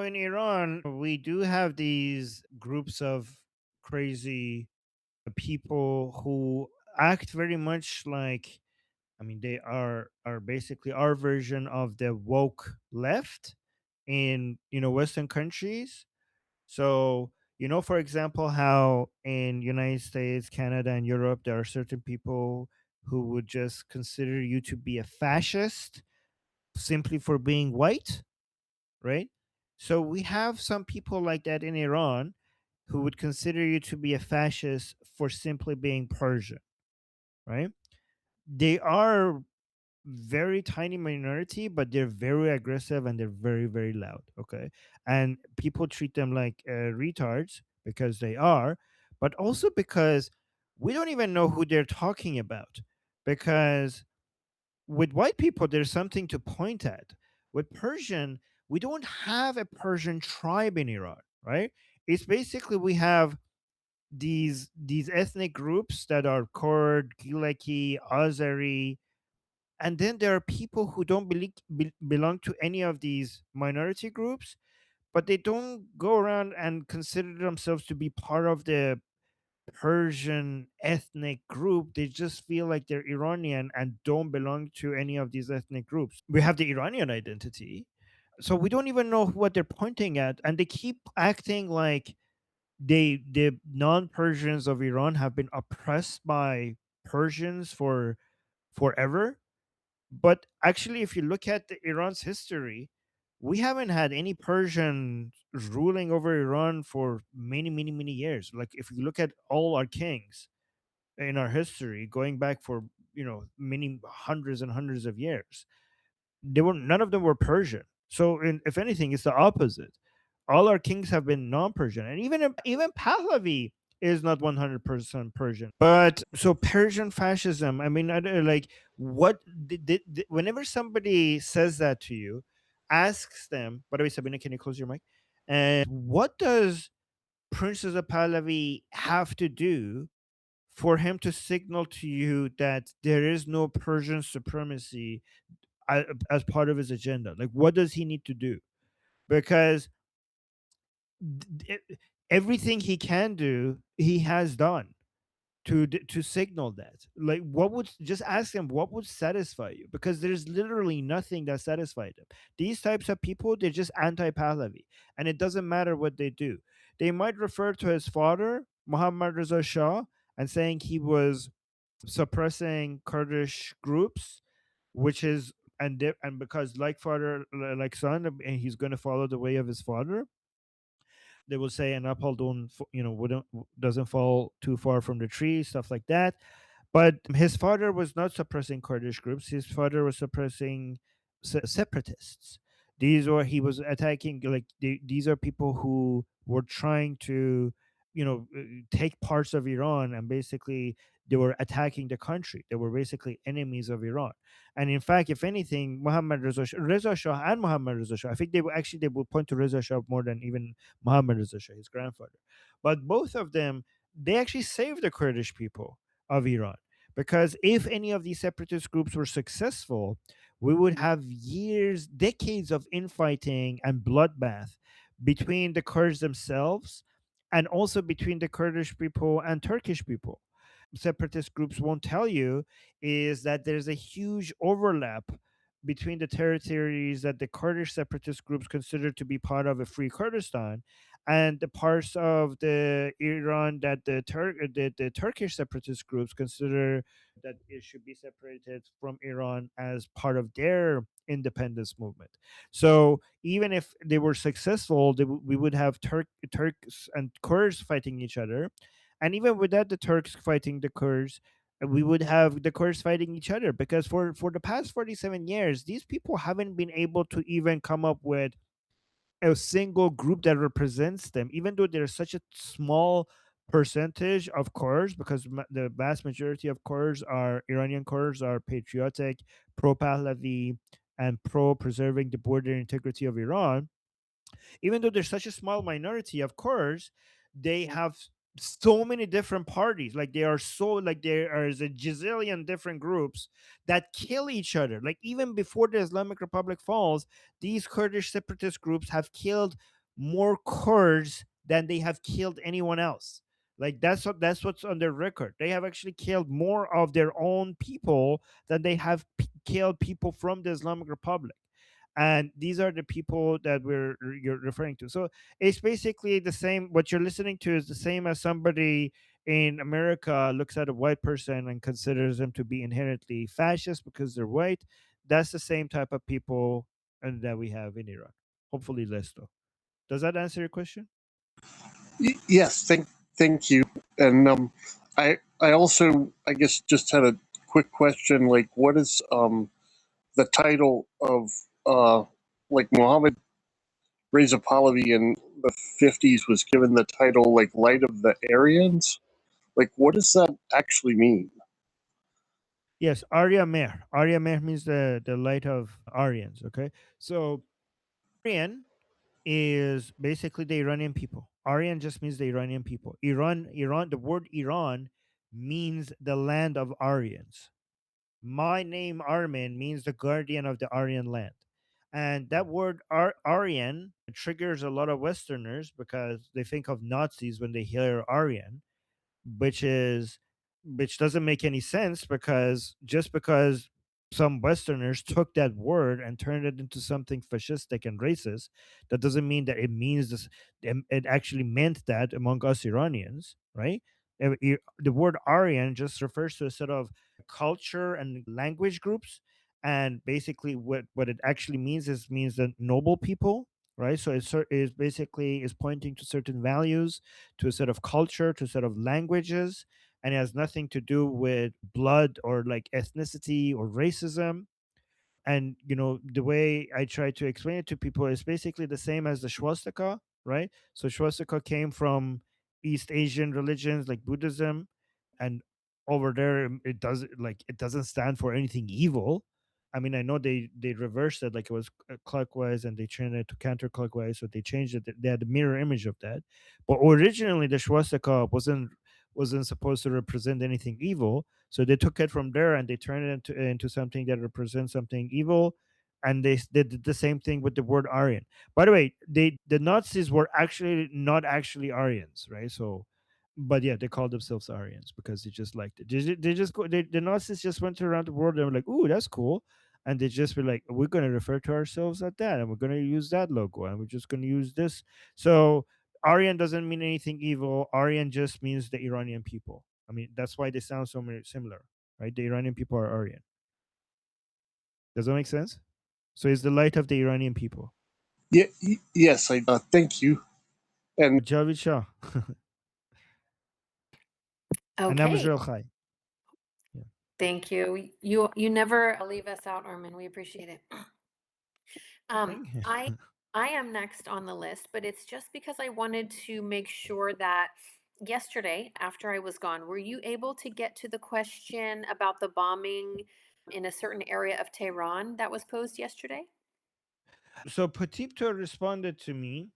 In Iran, we do have these groups of crazy people who act very much like, I mean, they are basically our version of the woke left in, Western countries. So, for example, how in United States, Canada, and Europe, there are certain people who would just consider you to be a fascist simply for being white, right? So we have some people like that in Iran who would consider you to be a fascist for simply being Persian, right? They are very tiny minority, but they're very aggressive and they're very, very loud. Okay. And people treat them like retards because they are, but also because we don't even know who they're talking about. Because with white people, there's something to point at. With Persian, we don't have a Persian tribe in Iran, right? It's basically we have these ethnic groups that are Kurd, Gilaki, Azeri, and then there are people who don't belong to any of these minority groups, but they don't go around and consider themselves to be part of the Persian ethnic group. They just feel like they're Iranian and don't belong to any of these ethnic groups. We have the Iranian identity. So we don't even know what they're pointing at. And they keep acting like the non-Persians of Iran have been oppressed by Persians for forever. But actually, if you look at Iran's history, we haven't had any Persian ruling over Iran for many, many, many years. Like if you look at all our kings in our history, going back for many hundreds and hundreds of years, they were none of them were Persian. So, if anything, it's the opposite. All our kings have been non-Persian, and even Pahlavi is not 100% Persian. But so Persian fascism. I mean, like what? Whenever somebody says that to you, asks them. By the way, Sabina, can you close your mic? And what does Princess of Pahlavi have to do for him to signal to you that there is no Persian supremacy as part of his agenda? Like, what does he need to do? Because everything he can do, he has done to signal that. Like, what would just ask him what would satisfy you? Because there's literally nothing that satisfied him. These types of people, they're just anti-Pahlavi, and it doesn't matter what they do. They might refer to his father, Muhammad Reza Shah, and saying he was suppressing Kurdish groups, which is and because like father like son, and he's going to follow the way of his father. They will say an apple don't wouldn't doesn't fall too far from the tree, stuff like that. But his father was not suppressing Kurdish groups. His father was suppressing separatists. These were he was attacking, like these are people who were trying to, take parts of Iran, and basically they were attacking the country. They were basically enemies of Iran. And in fact, if anything, Reza Shah and Muhammad Reza Shah, I think they would point to Reza Shah more than even Muhammad Reza Shah, his grandfather. But both of them, they actually saved the Kurdish people of Iran. Because if any of these separatist groups were successful, we would have years, decades of infighting and bloodbath between the Kurds themselves, and also between the Kurdish people and Turkish people. Separatist groups won't tell you is that there's a huge overlap between the territories that the Kurdish separatist groups consider to be part of a free Kurdistan, and the parts of the Iran that the Turkish separatist groups consider that it should be separated from Iran as part of their independence movement. So even if they were successful, we would have Turks and Kurds fighting each other, and even without the Turks fighting the Kurds, we would have the Kurds fighting each other, because for the past 47 years, these people haven't been able to even come up with a single group that represents them, even though there's such a small percentage of Kurds, because the vast majority of Kurds are Iranian Kurds, are patriotic, pro Pahlavi, and pro preserving the border integrity of Iran. Even though there's such a small minority of Kurds, they have so many different parties. Like they are so like there is a gazillion different groups that kill each other. Like even before the Islamic Republic falls, these Kurdish separatist groups have killed more Kurds than they have killed anyone else. Like that's what's on their record. They have actually killed more of their own people than they have killed people from the Islamic Republic. And these are the people that you're referring to. So it's basically the same. What you're listening to is the same as somebody in America looks at a white person and considers them to be inherently fascist because they're white. That's the same type of people and that we have in Iran. Hopefully less though. Does that answer your question? Yes, thank you. And I also, I guess, just had a quick question. Like, what is the title of like Muhammad Reza Pahlavi in the 50s was given the title like Light of the Aryans? Like, what does that actually mean? Yes, Arya Mehr. Arya Mehr means the light of Aryans. Okay, so Aryan is basically the Iranian people. Aryan just means the Iranian people. Iran. The word Iran means the land of Aryans. My name Armin means the guardian of the Aryan land. And that word Aryan triggers a lot of Westerners because they think of Nazis when they hear Aryan, which is which doesn't make any sense because just because some Westerners took that word and turned it into something fascistic and racist, that doesn't mean that it means this. It actually meant that among us Iranians, right? The word Aryan just refers to a set of culture and language groups, and basically what it actually means that noble people, right? So it's basically is pointing to certain values, to a set of culture, to a set of languages, and it has nothing to do with blood or like ethnicity or racism. And the way I try to explain it to people is basically the same as the swastika, right? So swastika came from East Asian religions like Buddhism, and over there it doesn't stand for anything evil. I mean, I know they reversed it, like it was clockwise and they changed it to counterclockwise, so they changed it. They had a mirror image of that, but originally the swastika wasn't supposed to represent anything evil, so they took it from there and they turned it into something that represents something evil. And they did the same thing with the word Aryan. By the way, the Nazis were actually not actually Aryans, right? So, but yeah, they called themselves Aryans because they just liked it. They just go. The Nazis just went around the world and were like, "Ooh, that's cool," and they just were like, "We're going to refer to ourselves at that, and we're going to use that logo, and we're just going to use this." So Aryan doesn't mean anything evil. Aryan just means the Iranian people. I mean, that's why they sound so many similar, right? The Iranian people are Aryan. Does that make sense? So it's the light of the Iranian people. Yeah, yes, I thank you. And Javid Shah. And I'm Okay. Israel Chai. Yeah. Thank you. You never leave us out, Armin. We appreciate it. Um, Thank you. I I am next on the list, but it's just because I wanted to make sure that yesterday, after I was gone, were you able to get to the question about the bombing in a certain area of Tehran that was posed yesterday? So Patipto responded to me.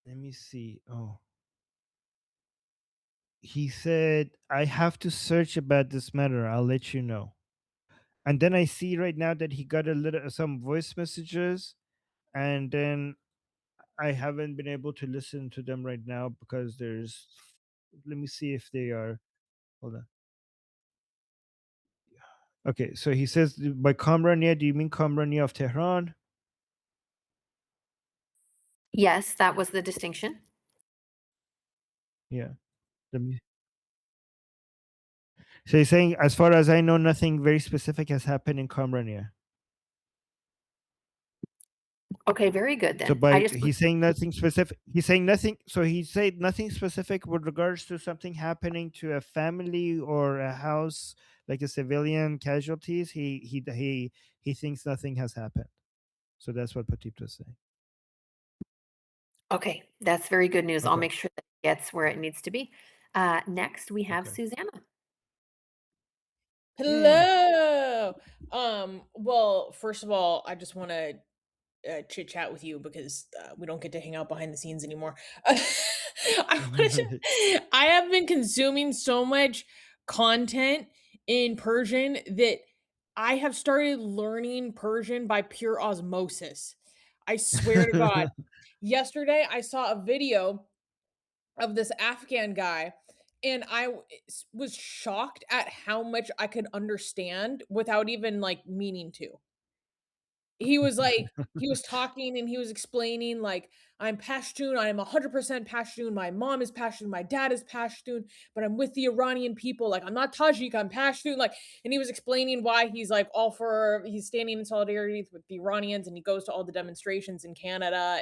Let me see. Oh, he said, I have to search about this matter. I'll let you know. And then I see right now that he got a little some voice messages, and then I haven't been able to listen to them right now because there's. Let me see if they are. Hold on. Okay, so he says by Kamrania, do you mean Kamrania of Tehran? Yes, that was the distinction. Yeah. Let me. So he's saying, as far as I know, nothing very specific has happened in Kamrania. Okay, very good So then. I by just he's saying nothing specific. He's saying nothing. So he said nothing specific with regards to something happening to a family or a house, like a civilian casualties. He thinks nothing has happened. So that's what Patip was saying. Okay, that's very good news. I'll Okay. make sure that it gets where it needs to be. Next, we have Okay. Susanna. Yay. Hello. Well, first of all, I just want to chit chat with you because we don't get to hang out behind the scenes anymore. I have been consuming so much content in Persian that I have started learning Persian by pure osmosis. I swear to God. Yesterday, I saw a video of this Afghan guy, and was shocked at how much I could understand without even like meaning to. He was like he was talking and he was explaining like, "I'm Pashtun, I am 100% Pashtun, my mom is Pashtun, my dad is Pashtun, but I'm with the Iranian people, like, I'm not Tajik, I'm Pashtun," like, and he was explaining why he's, like, he's standing in solidarity with the Iranians, and he goes to all the demonstrations in Canada,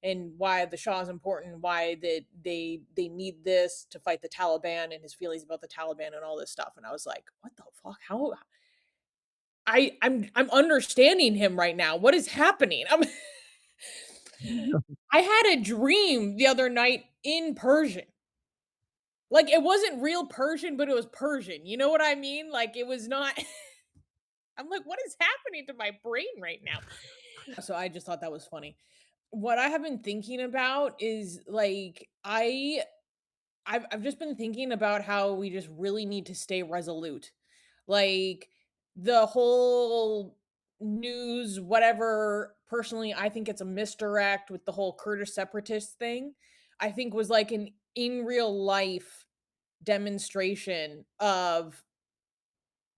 and why the Shah is important, why they need this to fight the Taliban, and his feelings about the Taliban and all this stuff, and I was like, "What the fuck? I'm understanding him right now. What is happening?" I had a dream the other night in Persian. Like, it wasn't real Persian, but it was Persian. You know what I mean? Like, it was not I'm like, "What is happening to my brain right now?" So, I just thought that was funny. What I have been thinking about is, like, I've just been thinking about how we just really need to stay resolute. Like the whole news, whatever, personally, I think it's a misdirect with the whole Kurdish separatist thing. I think was like an in real life demonstration of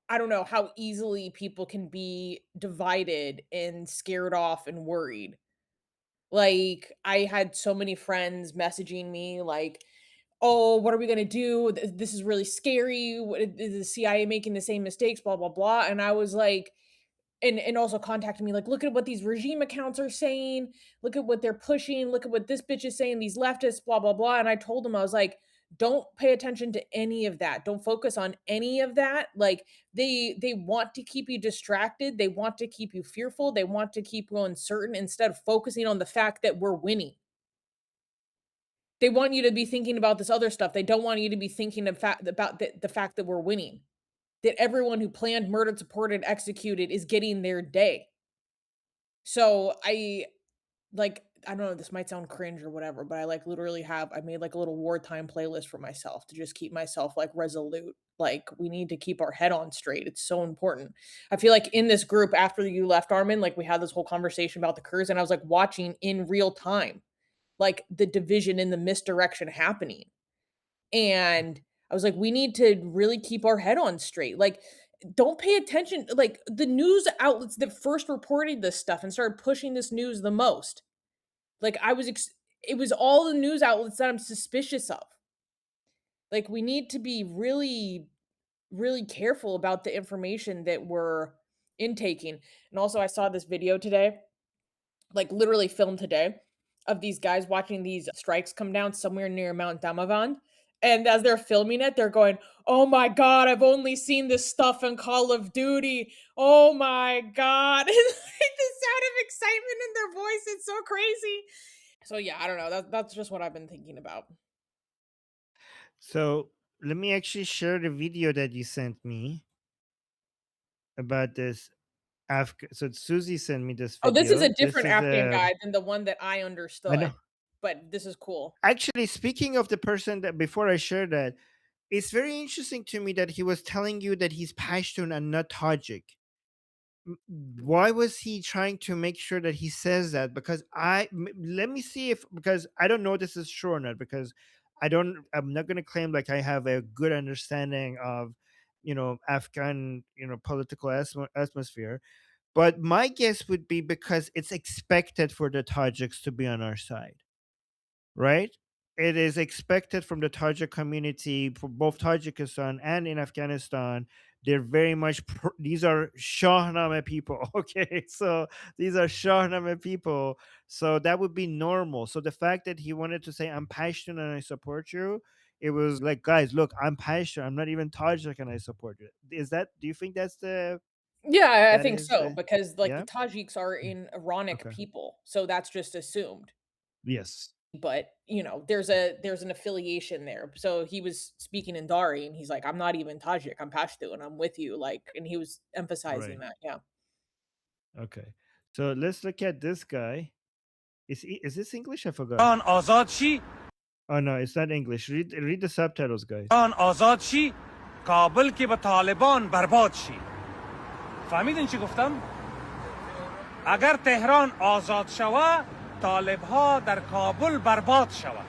I don't know how easily people can be divided and scared off and worried. Like I had so many friends messaging me like, "Oh, what are we gonna do? This is really scary. Is the CIA making the same mistakes? Blah blah blah." And I was like, and also contacted me like, "Look at what these regime accounts are saying. Look at what they're pushing. Look at what this bitch is saying. These leftists, blah blah blah." And I told them I was like, "Don't pay attention to any of that. Don't focus on any of that. Like they want to keep you distracted. They want to keep you fearful. They want to keep you uncertain instead of focusing on the fact that we're winning." They want you to be thinking about this other stuff. They don't want you to be thinking about the fact that we're winning. That everyone who planned, murdered, supported, executed is getting their day. So I don't know, this might sound cringe or whatever, but I made like a little wartime playlist for myself to just keep myself like resolute. Like we need to keep our head on straight. It's so important. I feel like in this group after you left Armin, like we had this whole conversation about the Kurds and I was like watching in real time like the division and the misdirection happening. And I was like, we need to really keep our head on straight. Like, don't pay attention. Like, the news outlets that first reported this stuff and started pushing this news the most. Like, it was all the news outlets that I'm suspicious of. Like, we need to be really, really careful about the information that we're intaking. And also, I saw this video today like literally filmed today of these guys watching these strikes come down somewhere near Mount Damavand. And as they're filming it, they're going, "Oh my God, I've only seen this stuff in Call of Duty. Oh my God." And like the sound of excitement in their voice, it's so crazy. So yeah, I don't know. That's just what I've been thinking about. So let me actually share the video that you sent me about this. So Susie sent me this Oh, this is video. a This different is Afghan a guy than the one that I I understood, know. but this is cool. Actually, speaking of the person that before I share that, it's very interesting to me that he was telling you that he's Pashtun and not Tajik. Why was he trying to make sure that he says that? Because let me see if because I don't know this is true or not because I'm not going to claim like I have a good understanding of Afghan political atmosphere, but my guess would be because it's expected for the Tajiks to be on our side, right? It is expected from the Tajik community for both Tajikistan and in Afghanistan. They're very much, these are Shahnameh people. Okay. So these are Shahnameh people. So that would be normal. So the fact that he wanted to say, I'm Pashtun and I support you, it was like, guys, look, I'm Pashtun. I'm not even Tajik and I support you. Do you think Yeah, I that think is so the, because like the yeah? Tajiks are in Iranic Okay. people, so that's just assumed. Yes. But there's an affiliation there. So he was speaking in Dari, and he's like, "I'm not even Tajik. I'm Pashto, and I'm with you." Like, and he was emphasizing Right. that. Yeah. Okay. So let's look at this guy. Is this English? I forgot. ایران آزاد شی Oh no, it's not English. Read the subtitles, guys. ایران آزاد شی کابل که به طالبان برباد شی. فهمیدین چی گفتم؟ اگر تهران آزاد شود طالب ها در کابل برباد شود.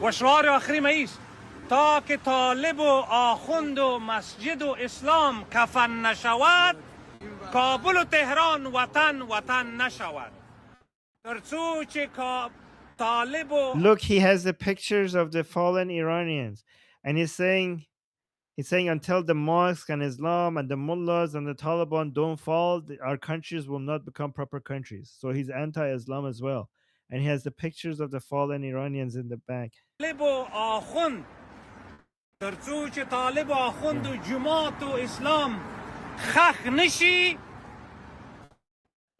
و شعار آخری مایست تا که طالب و آخوند و مسجد و اسلام کفن نشود کابل و تهران وطن نشود. ترڅو چې طالب و Look, he has the pictures of the fallen Iranians, and he's saying until the mosque and Islam and the mullahs and the Taliban don't fall, our countries will not become proper countries. So he's anti-Islam as well, and he has the pictures of the fallen Iranians in the back. طالب و آخوند ترڅو چې طالب و آخوند و جماعت و اسلام خخ نشي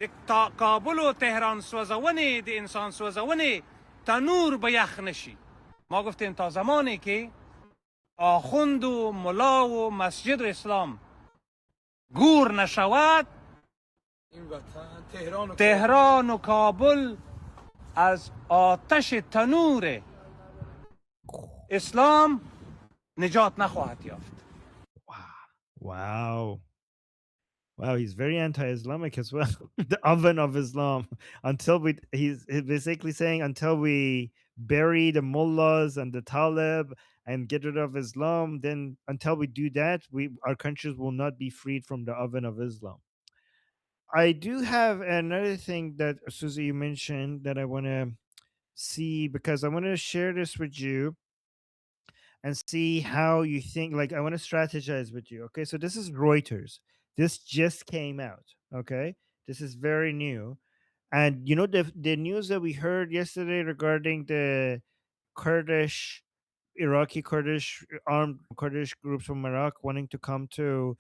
د کابل و تهران سوځونې د انسان سوځونې تنور به یخ نشي. ما گفتیم تا زمانی که آخوند و ملا و مسجد و اسلام گور نشود تهران و کابل از آتش تنور اسلام نجات نخواهد یافت. Wow. He's very anti-Islamic as well. The oven of Islam. He's basically saying until we bury the mullahs and the Talib and get rid of Islam, then until we do that, our countries will not be freed from the oven of Islam. I do have another thing that Susie you mentioned that I want to see, because I want to share this with you and see how you think. Like, I want to strategize with you. Okay, so this is Reuters. This just came out. Okay, this is very new, and you know the news that we heard yesterday regarding the Kurdish, Iraqi Kurdish armed Kurdish groups from Iraq wanting to come to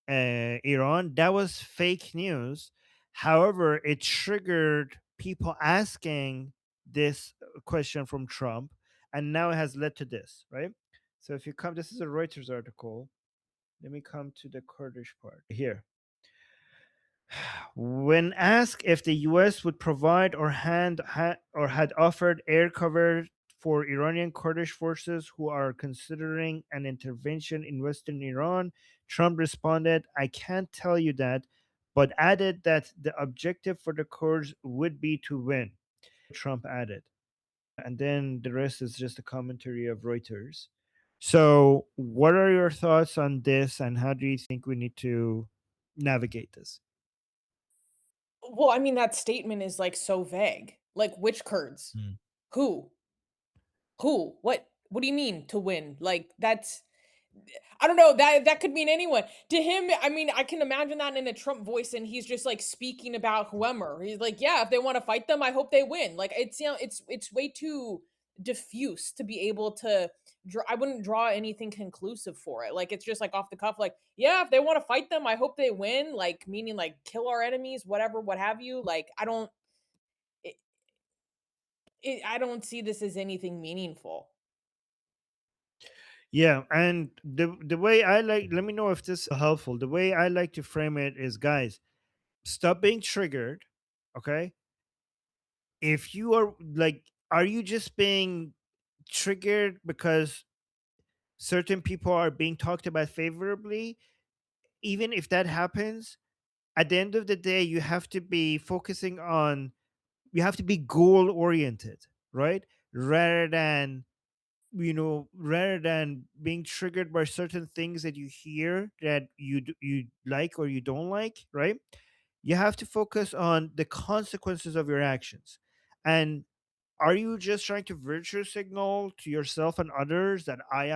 Iran. That was fake news. However, it triggered people asking this question from Trump, and now it has led to this, right? So if you come, this is a Reuters article. Let me come to the Kurdish part here. When asked if the U.S. would provide or had offered air cover for Iranian Kurdish forces who are considering an intervention in Western Iran, Trump responded, "I can't tell you that," but added that the objective for the Kurds would be to win. Trump added. And then the rest is just a commentary of Reuters. So, what are your thoughts on this, and how do you think we need to navigate this? Well, I mean, that statement is like so vague. Like, which Kurds? Mm. Who? Who? What do you mean to win? Like, that's I don't know. That could mean anyone. To him, I mean, I can imagine that in a Trump voice, and he's just like speaking about whoever. He's like, yeah, if they want to fight them, I hope they win. Like, it's way too diffuse to be able to I wouldn't draw anything conclusive for it. Like, it's just like off the cuff, like, yeah, if they want to fight them, I hope they win. Like, meaning like kill our enemies, whatever, what have you. Like, it, I don't see this as anything meaningful. Yeah, and the way I like, let me know if this is helpful. The way I like to frame it is, guys, stop being triggered, okay? If you are like, are you just being triggered because certain people are being talked about favorably? Even if that happens, at the end of the day, you have to be focusing on, you have to be goal oriented, right? Rather than being triggered by certain things that you hear that you like or you don't like, right? You have to focus on the consequences of your actions. And are you just trying to virtue signal to yourself and others that I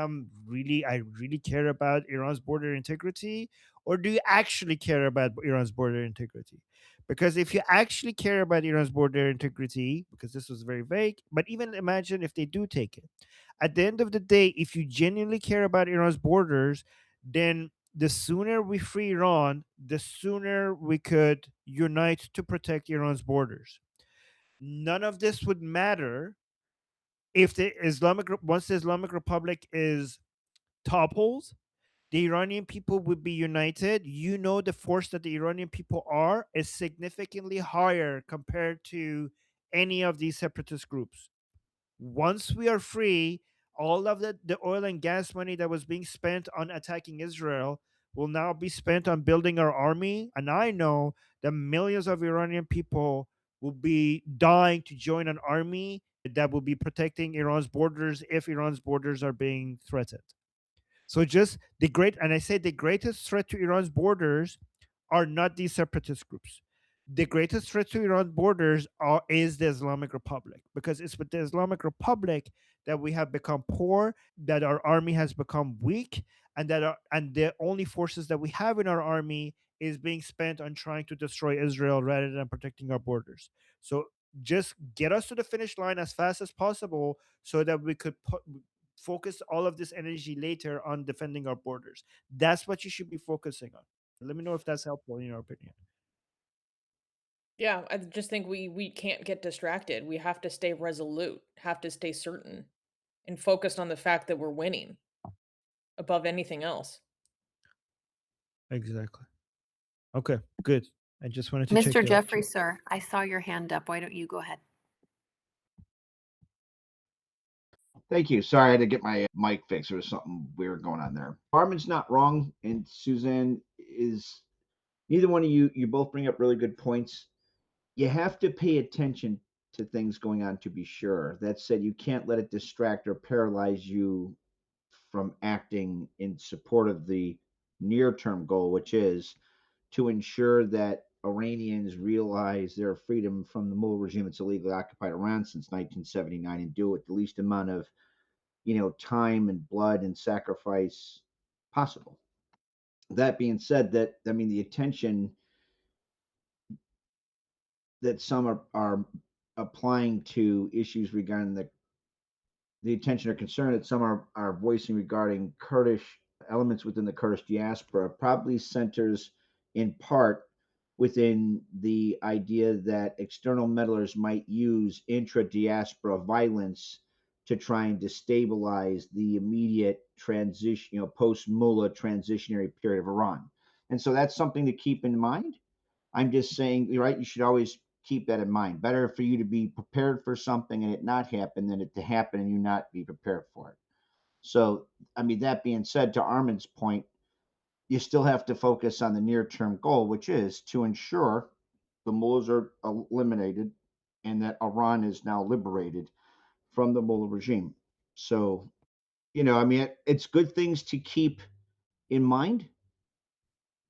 really care about Iran's border integrity? Or do you actually care about Iran's border integrity? Because if you actually care about Iran's border integrity, because this was very vague, but even imagine if they do take it. At the end of the day, if you genuinely care about Iran's borders, then the sooner we free Iran, the sooner we could unite to protect Iran's borders. None of this would matter if once the Islamic Republic is toppled, the Iranian people would be united, the force that the Iranian people are is significantly higher compared to any of these separatist groups. Once we are free, all of the oil and gas money that was being spent on attacking Israel will now be spent on building our army. And I know that millions of Iranian people will be dying to join an army that will be protecting Iran's borders if Iran's borders are being threatened. So just and I say the greatest threat to Iran's borders are not these separatist groups. The greatest threat to Iran's borders is the Islamic Republic, because it's with the Islamic Republic that we have become poor, that our army has become weak, and and the only forces that we have in our army is being spent on trying to destroy Israel rather than protecting our borders. So just get us to the finish line as fast as possible so that we could focus all of this energy later on defending our borders. That's what you should be focusing on. Let me know if that's helpful in your opinion. Yeah, I just think we can't get distracted. We have to stay resolute, have to stay certain, and focused on the fact that we're winning above anything else. Exactly. Okay, good. I just wanted to check Mr. your Jeffrey, sir, I saw your hand up. Why don't you go ahead? Thank you. Sorry, I had to get my mic fixed. There was something weird going on there. Armin's not wrong, and Suzanne is neither one of you. You both bring up really good points. You have to pay attention to things going on to be sure. That said, you can't let it distract or paralyze you from acting in support of the near term goal, which is to ensure that Iranians realize their freedom from the Mullah regime that's illegally occupied Iran since 1979 and do it the least amount of time and blood and sacrifice possible. That being said, the attention that some are applying to issues regarding the attention or concern that some are voicing regarding Kurdish elements within the Kurdish diaspora probably centers in part within the idea that external meddlers might use intra-diaspora violence to try and destabilize the immediate transition, post-Mullah transitionary period of Iran. And so that's something to keep in mind. I'm just saying, you're right, you should always keep that in mind. Better for you to be prepared for something and it not happen than it to happen and you not be prepared for it. So, that being said, to Armin's point, you still have to focus on the near term goal, which is to ensure the mullahs are eliminated and that Iran is now liberated from the mullah regime. So, it's good things to keep in mind,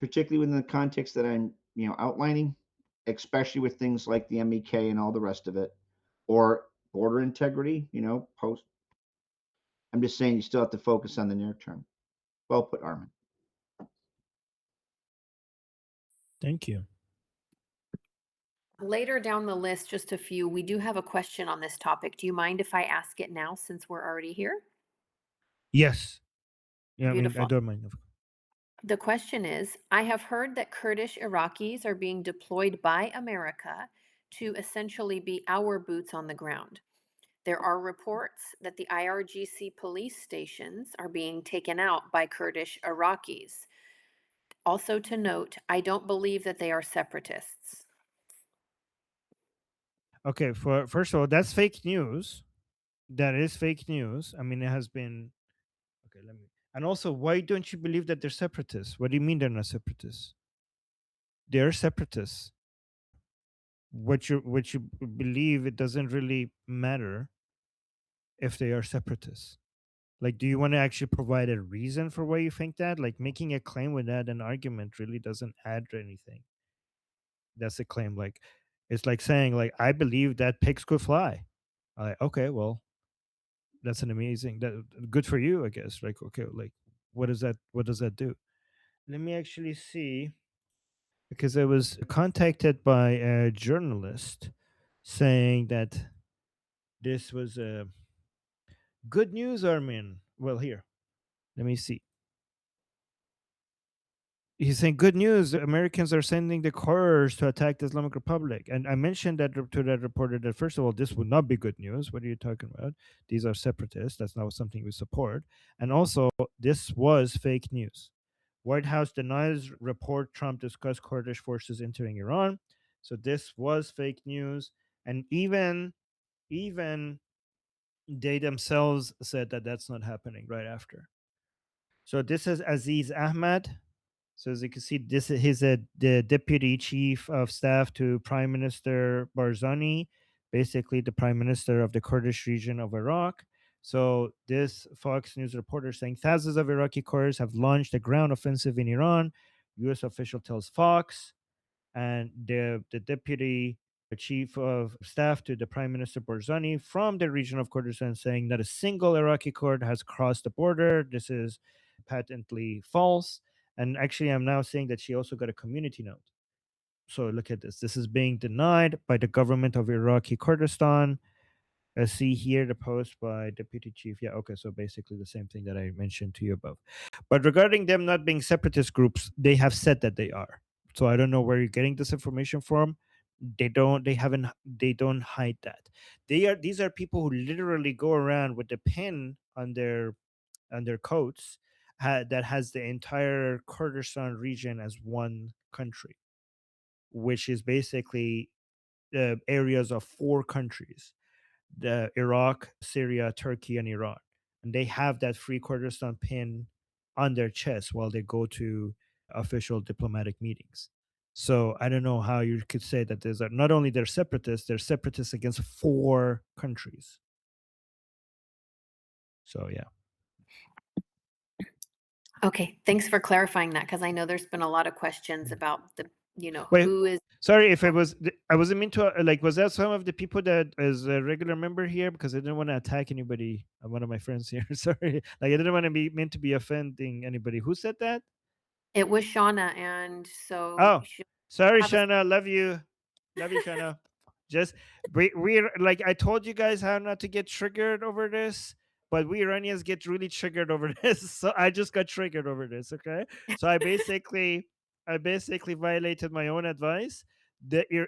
particularly within the context that I'm, outlining, especially with things like the MEK and all the rest of it, or border integrity, post. I'm just saying you still have to focus on the near term. Well put, Armin. Thank you. Later down the list, just a few, we do have a question on this topic. Do you mind if I ask it now since we're already here? Yes. Yeah, I Beautiful. don't mind. The question is, I have heard that Kurdish Iraqis are being deployed by America to essentially be our boots on the ground. There are reports that the IRGC police stations are being taken out by Kurdish Iraqis. Also to note, I don't believe that they are separatists. Okay, first of all, that's fake news. That is fake news. It has been. Okay, let me. And also, why don't you believe that they're separatists? What do you mean they're not separatists? They're separatists. What you believe, it doesn't really matter if they are separatists. Like, do you want to actually provide a reason for why you think that? Like, making a claim without an argument really doesn't add anything. That's a claim. Like, it's like saying, like, I believe that pigs could fly. Like, okay, well, that's an amazing, that good for you, I guess. Like, okay, like, what does that do? Let me actually see, because I was contacted by a journalist saying that this was a good news, Armin. Well, here, let me see. he's saying good news. Americans are sending the Kurds to attack the Islamic Republic. And I mentioned that to that reporter that first of all, this would not be good news. What are you talking about? These are separatists. That's not something we support. And also, this was fake news. White House denies report Trump discussed Kurdish forces entering Iran. So this was fake news. And even they themselves said that that's not happening right after. So this is Aziz Ahmad. So as you can see, he's the deputy chief of staff to Prime Minister Barzani, basically the prime minister of the Kurdish region of Iraq. So this Fox News reporter saying thousands of Iraqi Kurds have launched a ground offensive in Iran. U.S. official tells Fox, and the deputy chief of staff to the Prime Minister Barzani from the region of Kurdistan saying that a single Iraqi Kurd has crossed the border. This is patently false. And actually, I'm now saying that she also got a community note. So look at this. This is being denied by the government of Iraqi Kurdistan. See here the post by Deputy Chief. Yeah, okay. So basically the same thing that I mentioned to you above. But regarding them not being separatist groups, they have said that they are. So I don't know where you're getting this information from. They don't hide that. These are people who literally go around with the pin on their coats that has the entire Kurdistan region as one country, which is basically areas of 4 countries: the Iraq, Syria, Turkey, and Iran. And they have that Free Kurdistan pin on their chest while they go to official diplomatic meetings. So I don't know how you could say that there's not only they're separatists against 4 countries. So yeah. Okay, thanks for clarifying that, because I know there's been a lot of questions about the, Wait, who is. sorry if it was. I wasn't mean to was that some of the people that is a regular member here, because I didn't want to attack anybody. One of my friends here. Sorry, I didn't want to be meant to be offending anybody. Who said that? It was Shauna, and so Oh, sorry, have a- Shana. Love you, Shana. Just we like I told you guys how not to get triggered over this, but we Iranians get really triggered over this. So I just got triggered over this. Okay, so I basically violated my own advice.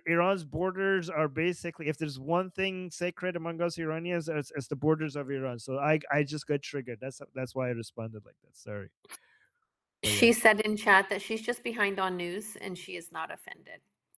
Iran's borders are basically, if there's one thing sacred among us Iranians, it's the borders of Iran. So I just got triggered. That's why I responded like that. Sorry. But she yeah. said in chat that she's just behind on news and she is not offended.